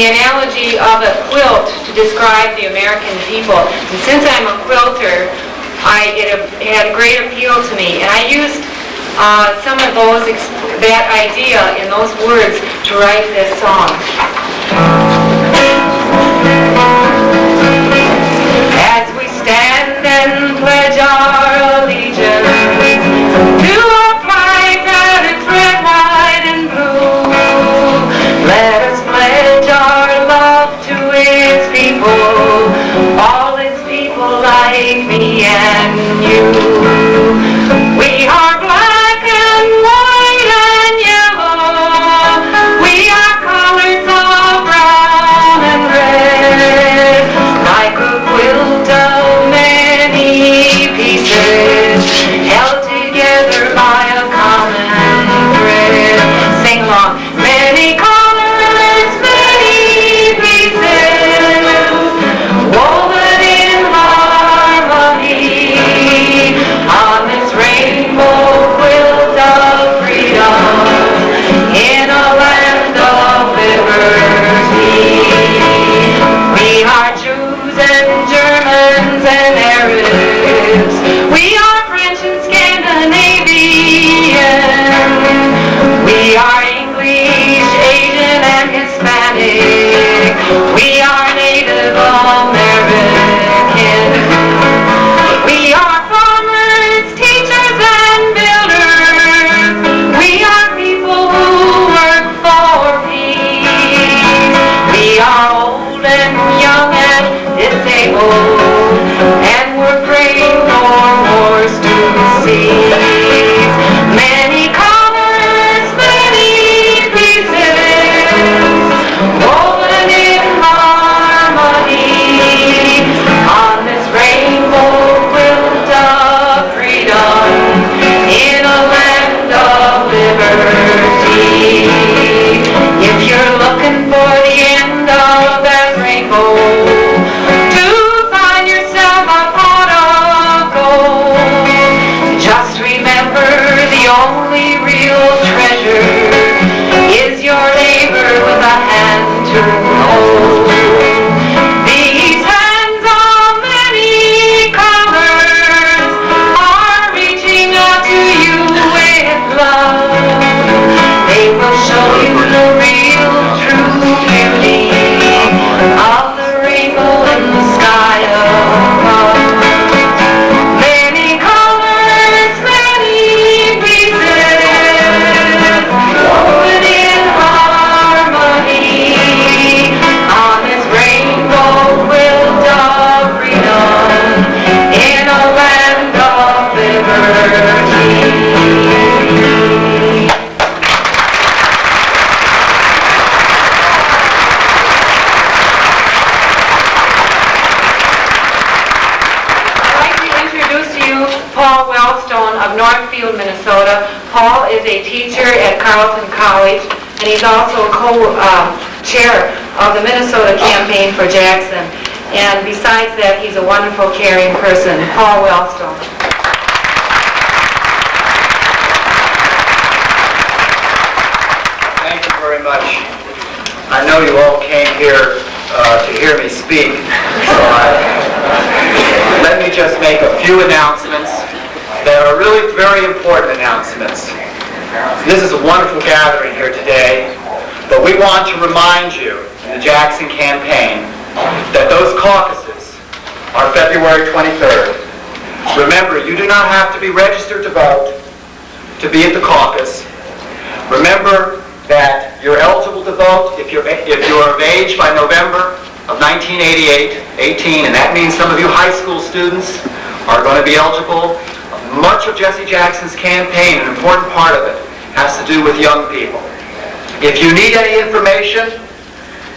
the analogy of a quilt to describe the American people. And since I'm a quilter, it had a great appeal to me. And I used some of that idea in those words to write this song. As we stand and pledge our allegiance to a flag that is red, white, and blue, let us pledge our love to its people, all its people like me and you. We are black and white and yellow, we are colors of brown and red, like a quilt of many pieces, held together by a common thread. Sing along. Many colors, many pieces, woven in harmony, on this rainbow quilt of freedom, in a land of liberty. We are Jews and Germans and Arabs, we are French and Scandinavian, we are English, Asian and Hispanic, we are Native American, we are farmers, teachers and builders, we are people who work for peace, we are old and young and disabled, and we're praying for wars to cease. Many colors, many pieces, woven in harmony, on this rainbow quilt of freedom, in a land of liberty. If you're looking for the end of that rainbow, to find yourself a pot of gold, just remember the only real treasure is your neighbor with a hand to hold. These hands of many colors are reaching out to you with love. They will show you the real, true beauty of the rainbow in the sky above. Many colors, many pieces, woven in harmony, on this rainbow quilt of freedom, in a land of liberty. Paul Wellstone of Northfield, Minnesota. Paul is a teacher at Carleton College, and he's also a co-chair of the Minnesota campaign for Jackson. And besides that, he's a wonderful, caring person. Paul Wellstone. Thank you very much. I know you all came here to hear me speak, so let me just make a few announcements that are really very important announcements. This is a wonderful gathering here today, but we want to remind you in the Jackson campaign that those caucuses are February 23rd. Remember, you do not have to be registered to vote to be at the caucus. Remember that you're eligible to vote if you're of age by November of 1988, 18, and that means some of you high school students are going to be eligible. Much of Jesse Jackson's campaign, an important part of it, has to do with young people. If you need any information,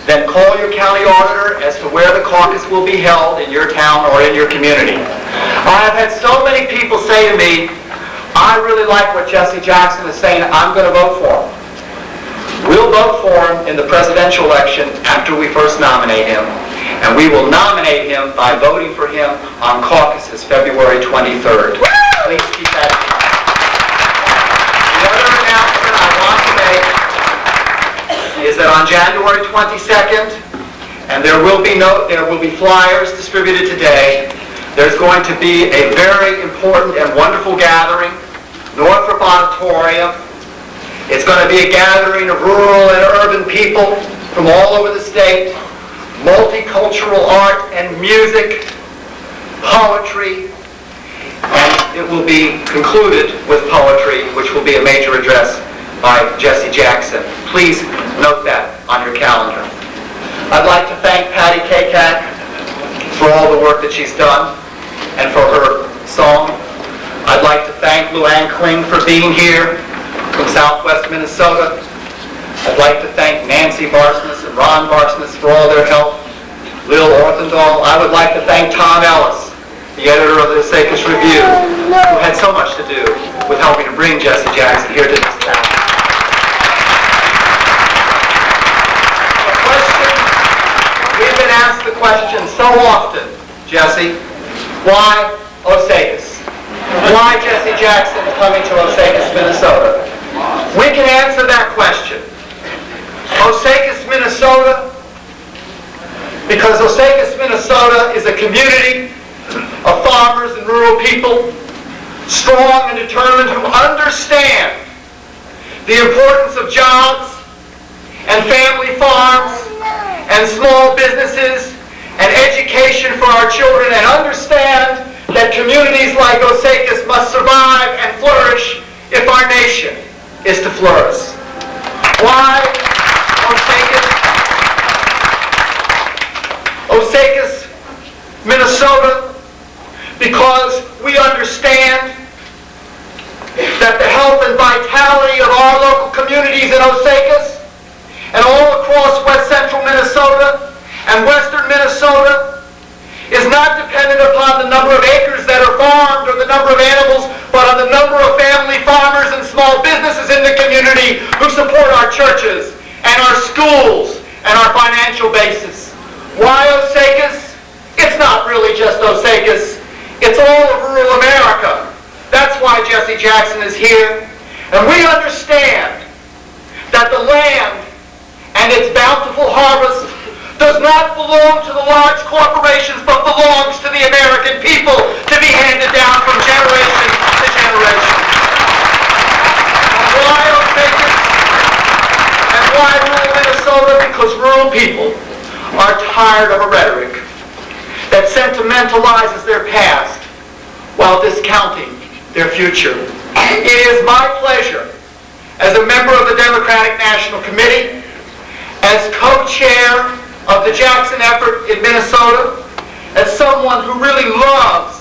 then call your county auditor as to where the caucus will be held in your town or in your community. I've had so many people say to me, I really like what Jesse Jackson is saying, I'm going to vote for him. We'll vote for him in the presidential election after we first nominate him, and we will nominate him by voting for him on caucuses February 23rd. Please keep that in mind. The other announcement I want to make is that on January 22nd, and there will be flyers distributed today, there's going to be a very important and wonderful gathering, Northrop Auditorium. It's going to be a gathering of rural and urban people from all over the state, multicultural art and music, poetry, and it will be concluded with poetry, which will be a major address by Jesse Jackson. Please note that on your calendar. I'd like to thank Patty Kakak for all the work that she's done and for her song. I'd like to thank Luann Kling for being here from Southwest Minnesota. I'd like to thank Nancy Barsness and Ron Barsness for all their help. Lil Orthendahl. I would like to thank Tom Ellis, the editor of the Osakis Review, who had so much to do with helping to bring Jesse Jackson here to this town. We've been asked the question so often, Jesse, why Osakis? Why Jesse Jackson coming to Osakis, Minnesota? We can answer that question. Osakis, Minnesota, because Osakis, Minnesota is a community of farmers and rural people, strong and determined, who understand the importance of jobs and family farms and small businesses and education for our children, and understand that communities like Osakis must survive and flourish if our nation is to flourish. Why Osakis? Osakis, Minnesota, because we understand that the health and vitality of our local communities in Osakis and all across west central Minnesota and western Minnesota is not dependent upon the number of acres that are farmed or the number of animals, but on the number of family farmers and small businesses in the community who support our churches and our schools and our financial basis. Why Osakis? It's not really just Osakis. It's all of rural America. That's why Jesse Jackson is here. And we understand that the land and its bountiful harvest does not belong to the large corporations, but belongs to the American people, to be handed down from generation to generation. And why Osakis? And why rural Minnesota? Because rural people are tired of a rhetoric that sentimentalizes their past while discounting their future. It is my pleasure, as a member of the Democratic National Committee, as co-chair of the Jackson effort in Minnesota, as someone who really loves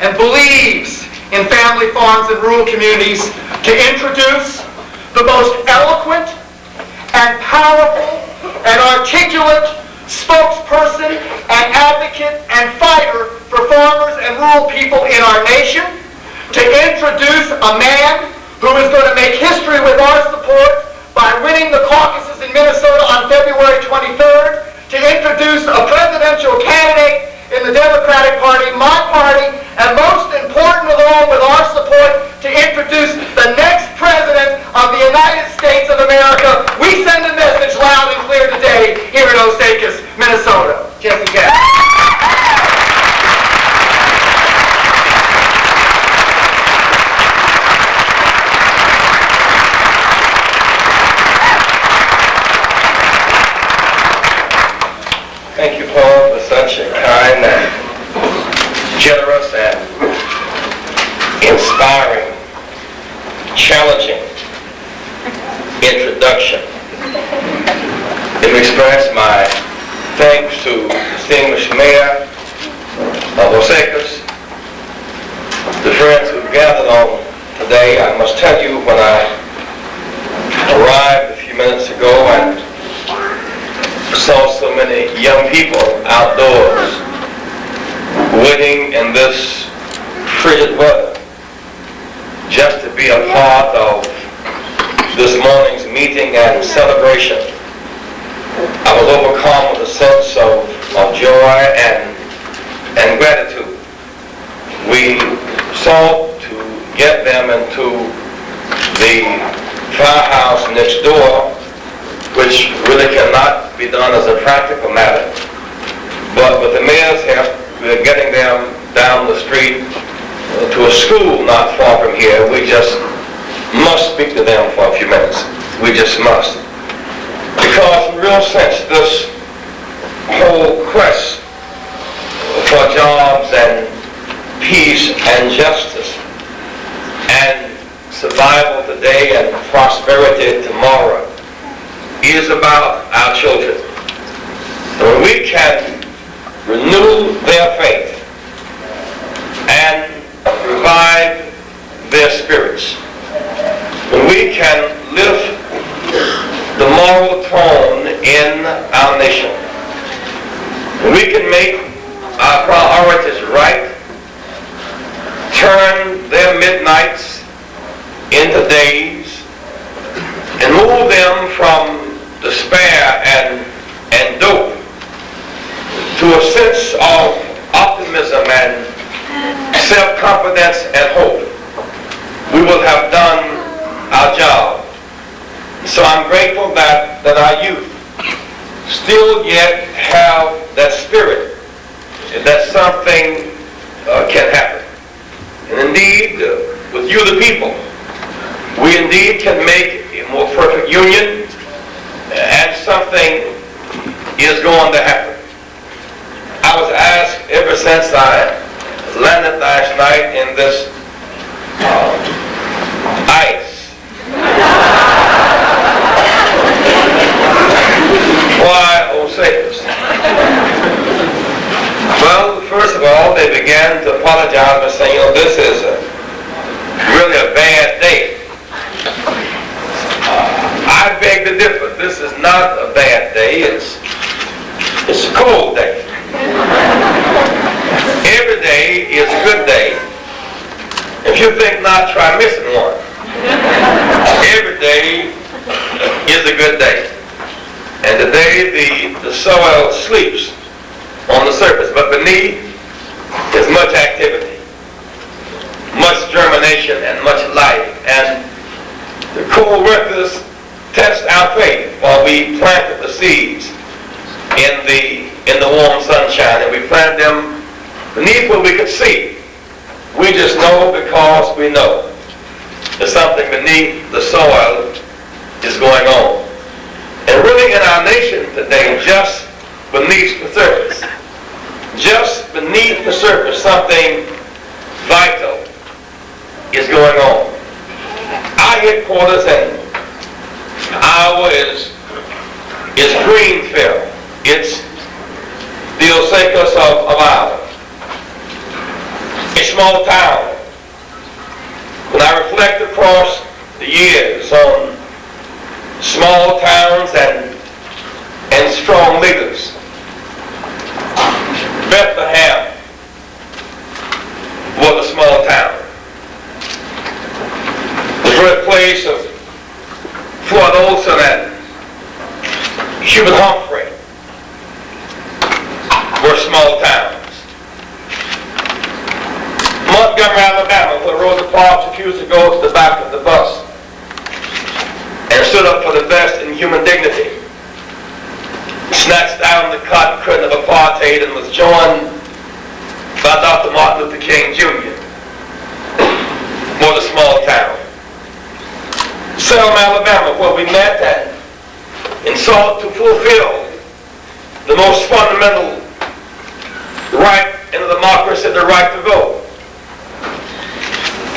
and believes in family farms and rural communities, to introduce the most eloquent and powerful and articulate spokesperson and advocate and fighter for farmers and rural people in our nation, to introduce a man who is going to make history with our support by winning the caucuses in Minnesota on February 23rd, to introduce a presidential candidate in the Democratic Party, my party, and most important of all, with our support, to introduce the next president of the United States of America. We send a message loud and clear today here in Osakis, Minnesota. Jesse Jackson. Thank you, Paul, for such a kind and generous and inspiring, challenging introduction. Let me express my thanks to the distinguished mayor of Osakis, the friends who gathered on today. I must tell you, when I arrived a few minutes ago and saw so many young people outdoors waiting in this frigid weather just to be a part of this morning's meeting and celebration, I was overcome with a sense of joy and gratitude. We sought to get them into the firehouse next door, which really practical matter. But with the mayor's help, we're getting them down the street to a school not far from here. We just must speak to them for a few minutes. We just must. Because in real sense, this whole quest for jobs and peace and justice and survival today and prosperity tomorrow is about our children. And when we can renew their faith and revive their spirits, when we can lift the moral tone in our nation, when we can make our priorities right, turn their midnights into days, and move them from despair and dope to a sense of optimism and self-confidence and hope, we will have done our job. So I'm grateful that our youth still yet have that spirit, that something can happen. And indeed, with you the people, we indeed can make a more perfect union, and something is going to happen. I was asked ever since I landed last night in this ice, why Osakis? Well, first of all, they began to apologize by saying, this is really a bad day. I beg to differ. This is not a bad day. It's a cold day. Every day is a good day. If you think not, try missing one. Every day is a good day. And today the soil sleeps on the surface, but beneath is much activity, much germination, and much life. And the cold winters test our faith while we planted the seeds in the warm sunshine, and we planted them beneath what we could see. We just know because we know that something beneath the soil is going on. And really in our nation today, just beneath the surface, something vital is going on. Our headquarters and our is Greenfield. It's the Osakis of Ireland. A small town. When I reflect across the years on small towns and strong leaders, Bethlehem was a small town. The birthplace of Floyd Olson and Hubert Humphrey were small towns. Montgomery, Alabama, where Rosa Parks refused to go to the back of the bus and stood up for the best in human dignity, snatched down the cotton curtain of apartheid and was joined by Dr. Martin Luther King Jr. was a small town. Selma, Alabama, where we met and sought to fulfill the most fundamental right in a democracy, the right to vote.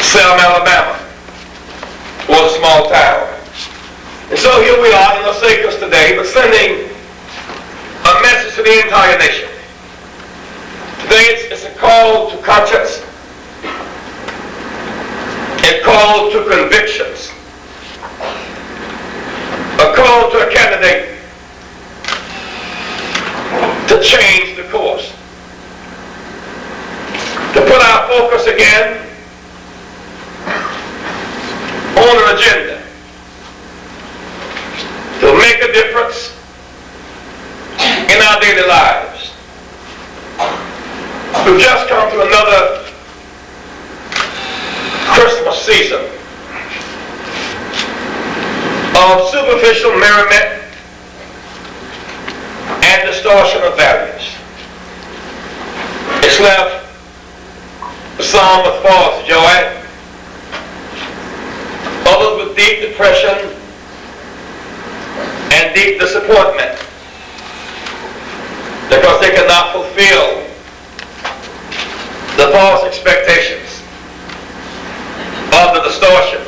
Selma, Alabama was a small town. And so here we are in Osakis today, but sending a message to the entire nation. Today it's a call to conscience, a call to convictions, a call to a candidate to change the course, to put our focus again on an agenda to make a difference in our daily lives. We've just come to another Christmas season of superficial merriment and and distortion of values. It's left some with false joy, others with deep depression and deep disappointment because they cannot fulfill the false expectations of the distortion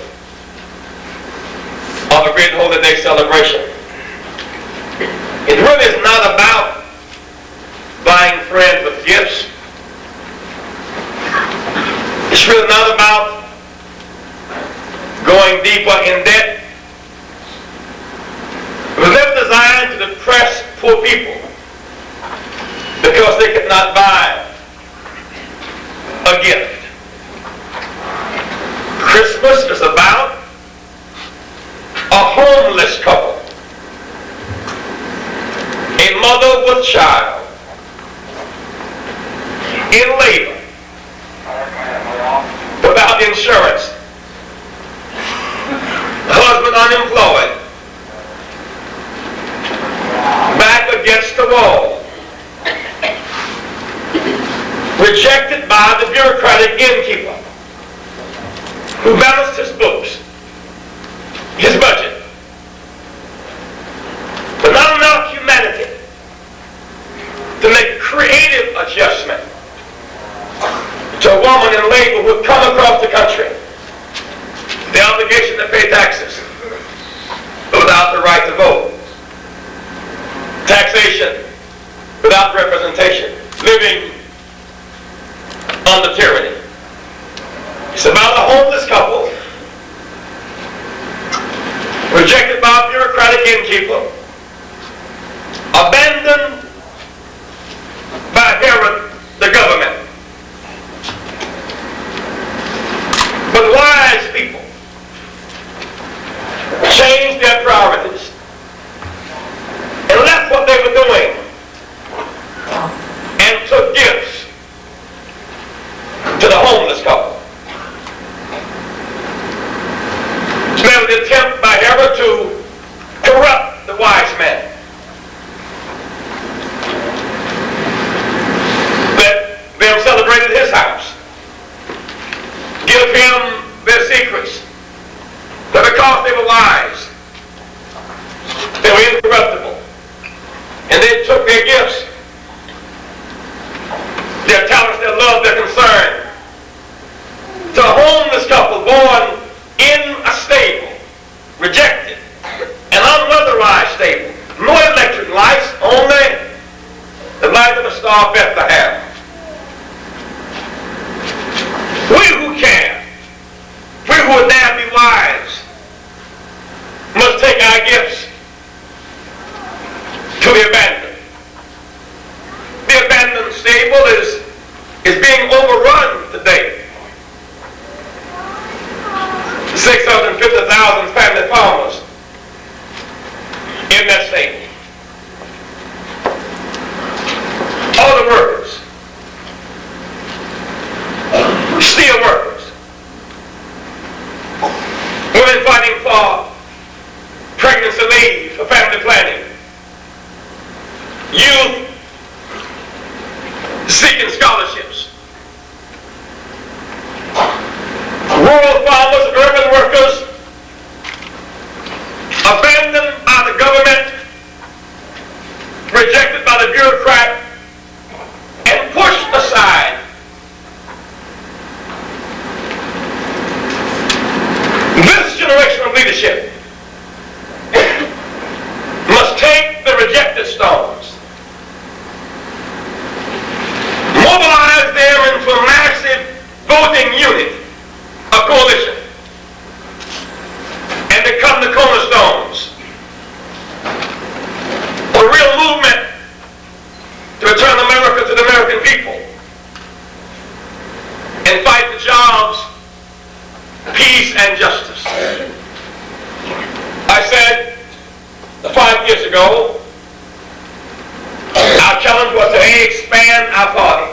of a great holy day celebration. It really is not about buying friends with gifts. It's really not about going deeper in debt. It was never designed to depress poor people because they could not buy a gift. Christmas is about a homeless couple, a mother with child, in labor, without insurance, husband unemployed, back against the wall, rejected by the bureaucratic innkeeper who balanced his books, his budget, but not enough humanity to make a creative adjustment to a woman in labor who had come across the country, the obligation to pay taxes, but without the right to vote, taxation without representation, living under tyranny. It's about a homeless couple rejected by a bureaucratic innkeeper, abandoned by Herod the government. But wise people changed their priorities and left what they were doing and took gifts to the homeless couple. There was an attempt by Herod to corrupt the wise men. Let them celebrate at his house. Give him their secrets. But because they were wise, they were incorruptible. And they took their gifts, their talents, their love, their concern, to a homeless couple born in a stable, rejected, an unweatherized stable, no electric lights, only the light of the star of Bethlehem. We who can, we who would dare be wise, must take our gifts to the abandoned. The abandoned stable is being overrun today. 650,000 family farmers in that stable. Auto workers, steel workers, women fighting for pregnancy leave, for family planning, youth seeking scholarships, rural farmers, urban workers, abandoned by the government, rejected by the bureaucrat, and pushed aside. This generation of leadership must take the rejected stones, mobilize them into a massive voting unit, a coalition, and become the cornerstones of a real movement to return America to the American people and fight for jobs, peace, and justice. I said 5 years ago, our challenge was to expand our party,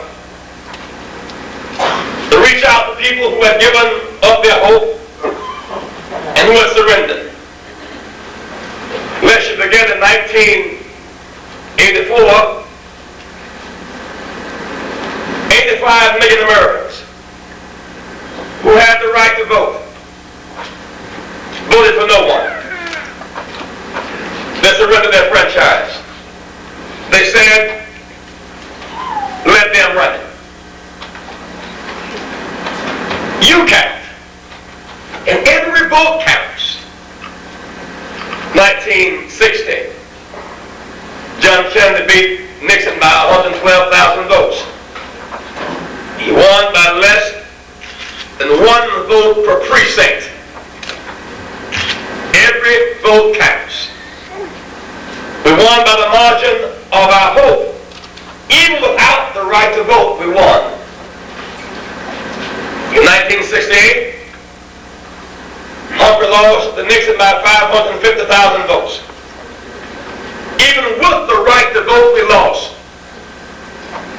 to reach out to people who had given up their hope and who had surrendered. Let's begin in 84, 85 million Americans who had the right to vote voted for no one. They surrendered their franchise. They said, let them run it. You count. And every vote counts. 1960, John Kennedy beat Nixon by 112,000 votes. He won by less than one vote per precinct. Every vote counts. We won by the margin of our hope. Even without the right to vote, we won. In 1968, Humphrey lost to Nixon by 550,000 votes. Even with the right to vote, we lost.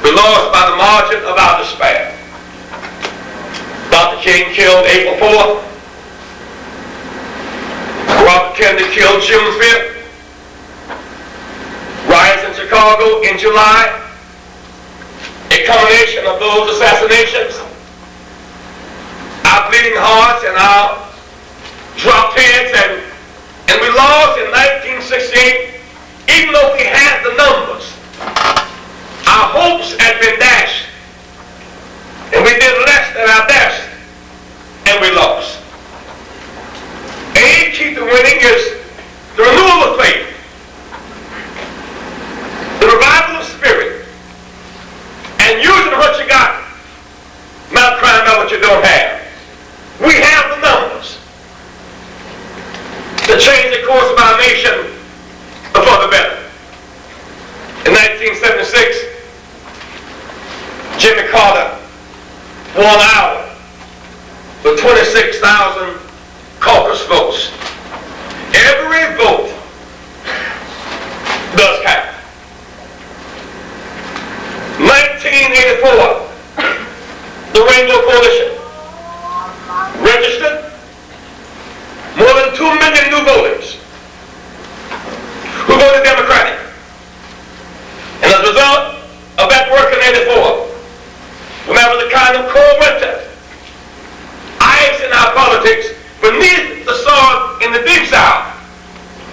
We lost by the margin of our despair. Dr. King killed April 4th. Robert Kennedy killed June 5th. Riots in Chicago in July. A culmination of those assassinations. Our bleeding hearts and our dropped heads, and we lost in 1968, even though we had the numbers. Our hopes had been dashed, and we did less than our best, and we lost. A key to winning is the renewal of faith, the revival of spirit, and using what you got, not crying about what you don't have. We have the numbers to change the course of our nation for the better. In 1976, Jimmy Carter won Iowa with 26,000 caucus votes. Every vote does count. 1984, the Rainbow Coalition registered more than 2 million new voters who voted Democratic. And as a result of that work in 84, when there was a kind of cold winter, ice in our politics, beneath the soil in the Deep South,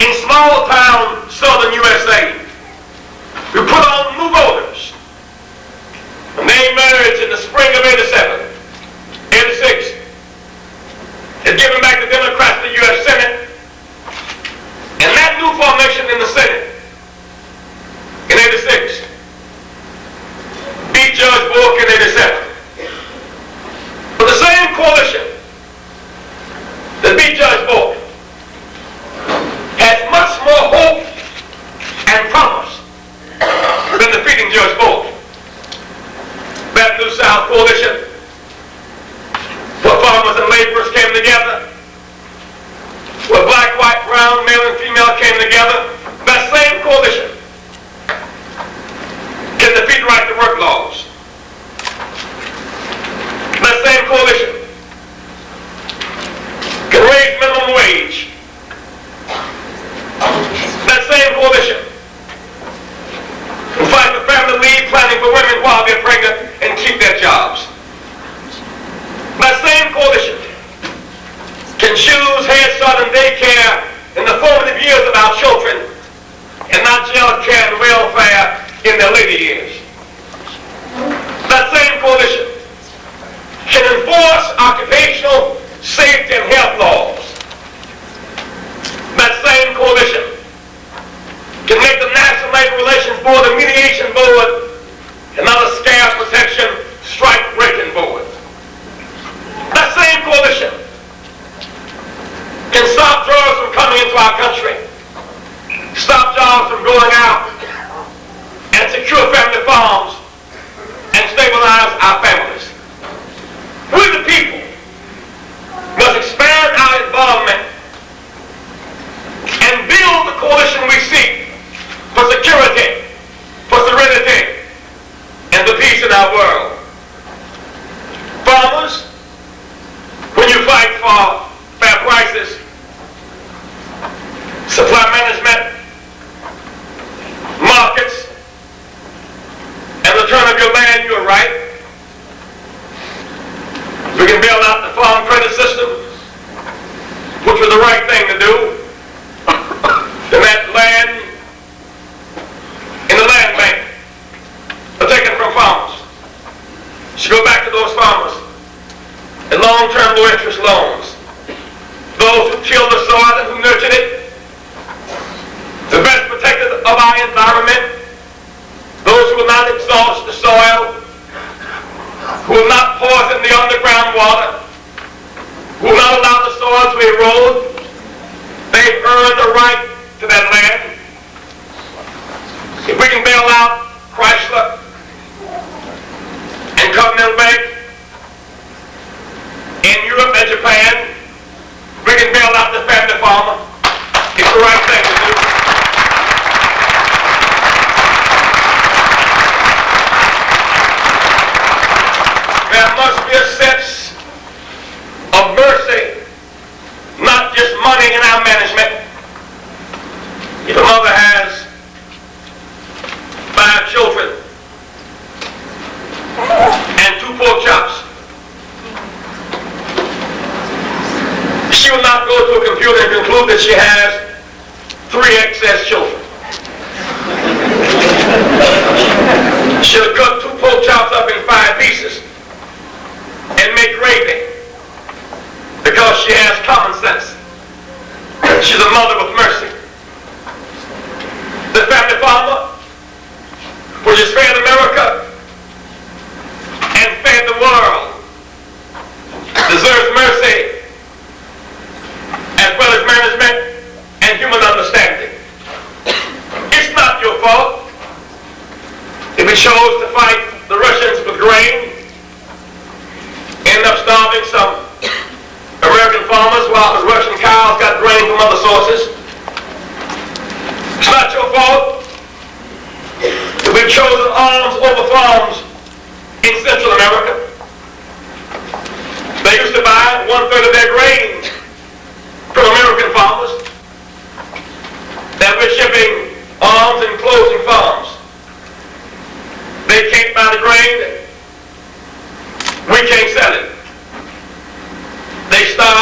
in small town southern USA, we put on new voters. And they emerged in the spring of 87, 86, had given back the Democrats the U.S. Senate, and that new formation in the Senate in 86 beat Judge Bork in 87. But the same coalition that beat Judge Bork has much more hope and promise than defeating Judge Bork. That New South coalition, where farmers and laborers came together, where black, white, brown, male and female came together, that same coalition can defeat right to work laws. That same coalition can raise minimum wage. That same coalition can fight for family leave planning for women while they're pregnant and keep their jobs. That same coalition can choose head start and daycare in the formative years of our children and not jail care and welfare in their later years. That same coalition can enforce occupational safety and health laws. That same coalition can make the National Labor Relations Board a mediation board and not a scare protection strike-breaking board. That same coalition can stop drugs from coming into our country, stop jobs from going out, and secure family farms and stabilize our families. We the people must expand our involvement and build the coalition we seek for security, for serenity, and for peace in our world. Farmers, when you fight for fair prices, supply management, markets, and long-term low-interest loans. Those who till the soil and who nurtured it, the best protectors of our environment, those who will not exhaust the soil, who will not poison the underground water, who will not allow the soil to erode. They've earned the right to that land. If we can bail out Chrysler and Continental Bank in Europe and Japan, we can bail out the family farmer. It's the right thing to do. There must be a sense of mercy, not just money in our management. If a mother has 5 children and 2 pork chops, she will not go to a computer and conclude that she has 3 excess children. She'll cut 2 pork chops up in 5 pieces and make gravy because she has common sense. She's a mother with mercy. The family farmer, which has fed America and fed the world, deserves mercy as well as management and human understanding. It's not your fault if we chose to fight the Russians with grain, end up starving some American farmers while the Russian cows got grain from other sources. It's not your fault if we've chosen arms over farms in Central America. They used to buy 1/3 of their grain from American farmers. Now we're shipping arms and closing farms. They can't buy the grain. We can't sell it. They starve